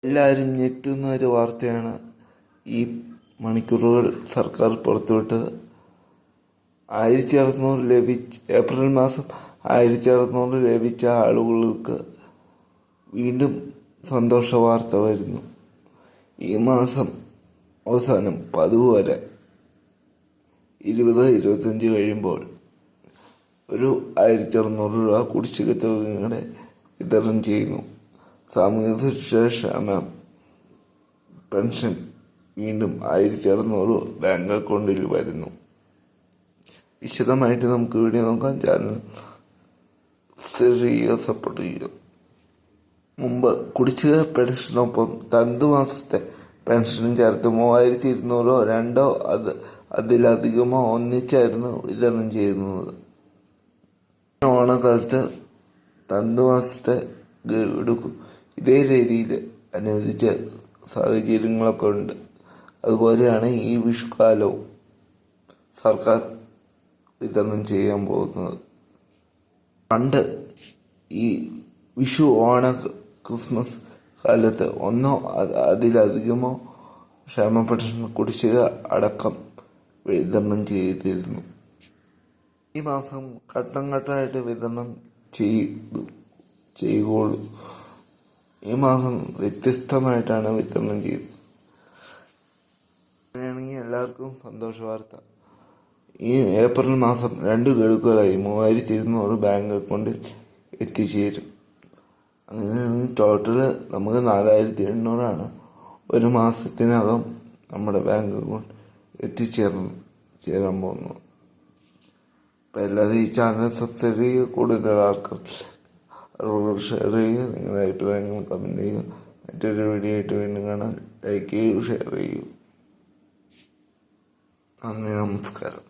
എല്ലാവരും ഞെട്ടുന്ന ഒരു വാർത്തയാണ് ഈ മണിക്കൂറുകൾ സർക്കാർ പുറത്തുവിട്ടത്. 1600 ഏപ്രിൽ മാസം 1600 ലഭിച്ച ആളുകൾക്ക് വീണ്ടും സന്തോഷ വാർത്ത വരുന്നു. ഈ മാസം അവസാനം പതുപോലെ 20-25 കഴിയുമ്പോൾ ഒരു 1600 രൂപ കുടിശ്ശിക തുകയുടെ വിതരണം ചെയ്യുന്നു. സാമൂഹ്യ സുരക്ഷാ പെൻഷൻ വീണ്ടും 1600 ബാങ്ക് അക്കൗണ്ടിൽ വരുന്നു. വിശദമായിട്ട് നമുക്ക് വീഡിയോ നോക്കാം. ചാനൽ സപ്പോർട്ട് ചെയ്യുക. മുമ്പ് കുടിശ്ശിക പെൻഷനൊപ്പം 2 മാസത്തെ പെൻഷനും ചേർത്ത് 3200 രണ്ടോ അതിലധികമോ ഒന്നിച്ചായിരുന്നു വിതരണം ചെയ്യുന്നത്. ഓണക്കാലത്ത് 2 മാസത്തെ എടുക്കും ഇതേ രീതിയിൽ അനുവദിച്ച സാഹചര്യങ്ങളൊക്കെ ഉണ്ട്. അതുപോലെയാണ് ഈ വിഷുക്കാലവും സർക്കാർ വിതരണം ചെയ്യാൻ പോകുന്നത്. പണ്ട് ഈ വിഷു, ഓണ, ക്രിസ്മസ് കാലത്ത് ഒന്നോ അതിലധികമോ ക്ഷേമ പെൻഷൻ കുടിശ്ശിക അടക്കം വിതരണം ചെയ്തിരുന്നു. ഈ മാസം ഘട്ടം ഘട്ടമായിട്ട് വിതരണം ചെയ്യുകയുള്ളൂ. ഈ മാസം വ്യത്യസ്തമായിട്ടാണ് വിതരണം ചെയ്യുന്നത്. അങ്ങനെയാണെങ്കിൽ എല്ലാവർക്കും സന്തോഷ വാർത്ത. ഈ ഏപ്രിൽ മാസം 2 ഗഡുക്കളായി 3200 ബാങ്ക് അക്കൗണ്ടിൽ എത്തിച്ചേരും. അങ്ങനെ ടോട്ടല് നമുക്ക് 4800 ഒരു മാസത്തിനകം നമ്മുടെ ബാങ്ക് അക്കൗണ്ട് ചേരാൻ പോകുന്നത്. അപ്പം എല്ലാവരും ഈ ചാനൽ സബ്സ്ക്രൈബ് ചെയ്യുക. കൂടുതൽ ആൾക്കാർ ഷെയർ ചെയ്യുക. നിങ്ങളുടെ അഭിപ്രായങ്ങൾ കമൻറ്റ് ചെയ്യുക. മറ്റൊരു വീഡിയോ ആയിട്ട് വീണ്ടും കാണാൻ ലൈക്ക് ചെയ്യൂ, ഷെയർ ചെയ്യൂ. നന്ദി, നമസ്കാരം.